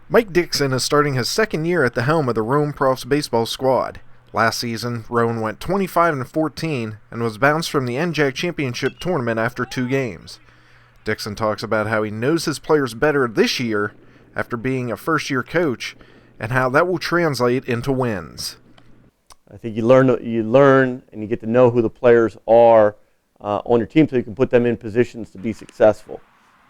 Mike Dickson is starting his second year at the helm of the Rowan Profs baseball squad. Last season, Rowan went 25-14 and was bounced from the NCAA Championship Tournament after 2 games. Dickson talks about how he knows his players better this year after being a first-year coach and how that will translate into wins. I think you learn and you get to know who the players are on your team so you can put them in positions to be successful.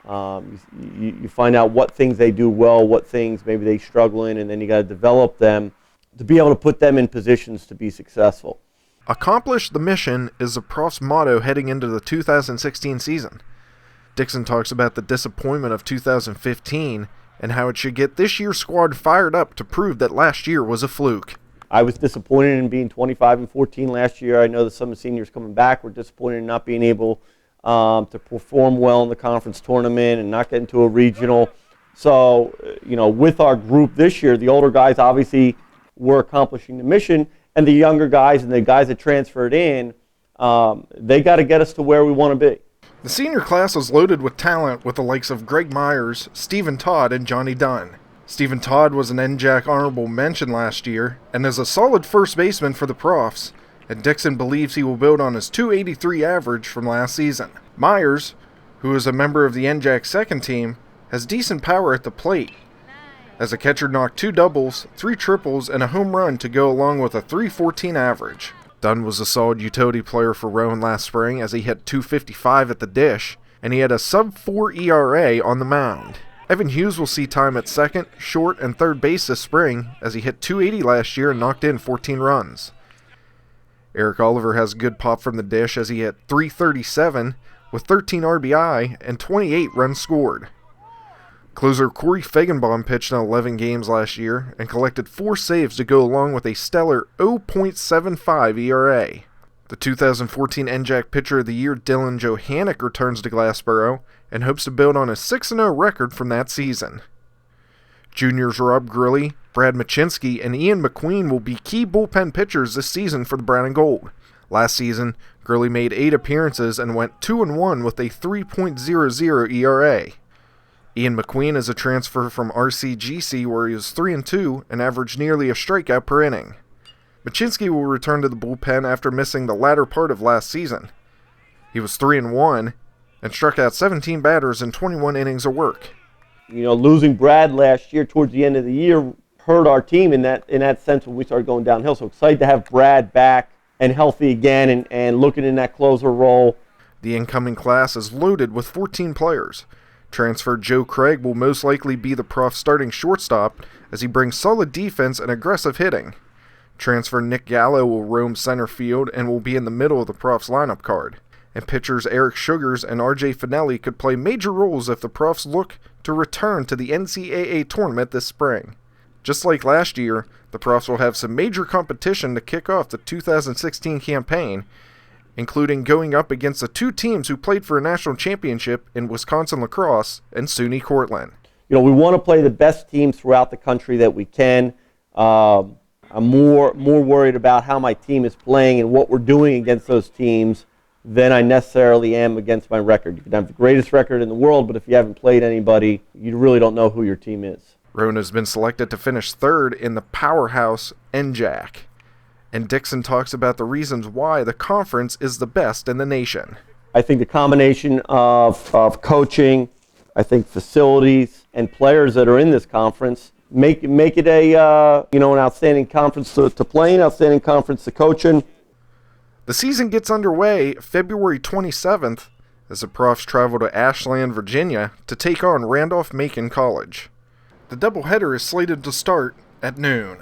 You find out what things they do well, what things maybe they struggle in, and then you got to develop them to be able to put them in positions to be successful. Accomplish the mission is the Profs' motto heading into the 2016 season. Dickson talks about the disappointment of 2015 and how it should get this year's squad fired up to prove that last year was a fluke. I was disappointed in being 25-14 last year. I know that some of the seniors coming back were disappointed in not being able to perform well in the conference tournament and not get into a regional. So, with our group this year, the older guys obviously were accomplishing the mission, and the younger guys and the guys that transferred in, they got to get us to where we want to be. The senior class is loaded with talent with the likes of Greg Myers, Stephen Todd, and Johnny Dunn. Stephen Todd was an NJAC honorable mention last year and is a solid first baseman for the Profs, and Dickson believes he will build on his .283 average from last season. Myers, who is a member of the NJAC second team, has decent power at the plate. As a catcher knocked 2 doubles, 3 triples, and a home run to go along with a .314 average. Dunn was a solid utility player for Rowan last spring as he hit .255 at the dish, and he had a sub-4 ERA on the mound. Evan Hughes will see time at second, short, and third base this spring as he hit .280 last year and knocked in 14 runs. Eric Oliver has good pop from the dish as he hit .337 with 13 RBI and 28 runs scored. Closer Corey Feigenbaum pitched in 11 games last year and collected 4 saves to go along with a stellar 0.75 ERA. The 2014 NJAC Pitcher of the Year Dylan Johannick returns to Glassboro and hopes to build on a 6-0 record from that season. Juniors Rob Grilly, Brad Machinsky, and Ian McQueen will be key bullpen pitchers this season for the Brown and Gold. Last season, Grilly made 8 appearances and went 2-1 with a 3.00 ERA. Ian McQueen is a transfer from RCGC where he was 3-2 and averaged nearly a strikeout per inning. Machinsky will return to the bullpen after missing the latter part of last season. He was 3-1 and struck out 17 batters in 21 innings of work. Losing Brad last year towards the end of the year hurt our team in that sense when we started going downhill. So excited to have Brad back and healthy again and looking in that closer role. The incoming class is loaded with 14 players. Transfer Joe Craig will most likely be the Profs' starting shortstop as he brings solid defense and aggressive hitting. Transfer Nick Gallo will roam center field and will be in the middle of the Profs' lineup card. And pitchers Eric Sugars and RJ Finelli could play major roles if the Profs look to return to the NCAA Tournament this spring. Just like last year, the Profs will have some major competition to kick off the 2016 campaign, including going up against the 2 teams who played for a national championship in Wisconsin lacrosse and SUNY Cortland. We want to play the best teams throughout the country that we can. I'm more worried about how my team is playing and what we're doing against those teams than I necessarily am against my record. You can have the greatest record in the world, but if you haven't played anybody, you really don't know who your team is. Rowan has been selected to finish 3rd in the powerhouse NJAC. And Dickson talks about the reasons why the conference is the best in the nation. I think the combination of coaching, I think facilities, and players that are in this conference make it an outstanding conference to play in, outstanding conference to coach in. The season gets underway February 27th as the Profs travel to Ashland, Virginia to take on Randolph-Macon College. The doubleheader is slated to start at noon.